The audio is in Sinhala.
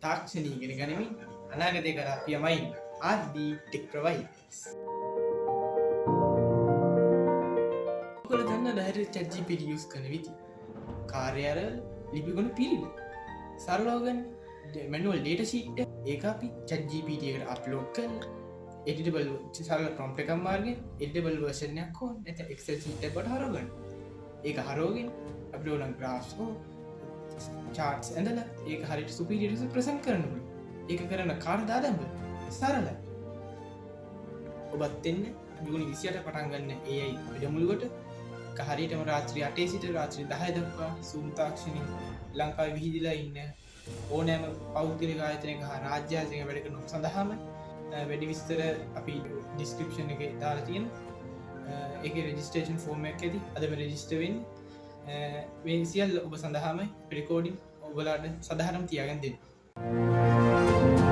තාක්ෂණී ඉගෙන ගනිමින් අනාගතය කරා අපි යමයි RD Tech Providers. ඔයගොල්ලෝ දන්නවද direct ChatGPT use කරන විදි? කාර්යාල ලිපිගොනු පිළිල සරලව ගන්න manual data sheet එක ඒක අපි ChatGPT එකට upload කරලා editable සරල prompt එකක් මාර්ගෙන් editable version එකක් ඕන නැත්නම් Excel sheet එකකට හරවගන්න. ඒක හරවගෙන අපිට ඕන graphs හෝ charts ඇඳලා ඒක හරියට superior එක present කරන්න ඕනේ. ඒක කරන කාර්ය දාදම්බ සරලයි. ඔබත් එන්න ජූනි 28 පටන් ගන්න AI වැඩමුළුවට හරියටම රාත්‍රී 8 සිට රාත්‍රී 10 දක්වා Zoom තාක්ෂණික ලංකාවේ විහිදිලා ඉන්න ඕනෑම පෞද්ගලික ආයතනයක හා රාජ්‍ය ආයතනයක වැඩ කරන සඳහාම වැඩි විස්තර අපි ඩිස්ක්‍රිප්ෂන් එකේ දාලා තියෙනවා. ඒකේ රෙජිස්ට්‍රේෂන් ෆෝම් එකක් ඇති. අදම රෙජිස්ටර් වෙන්න. මේ සියල්ල ඔබ සඳහාම රෙකෝඩින් ඔබලාට සාධාරණව තියාගන්න දෙන්න.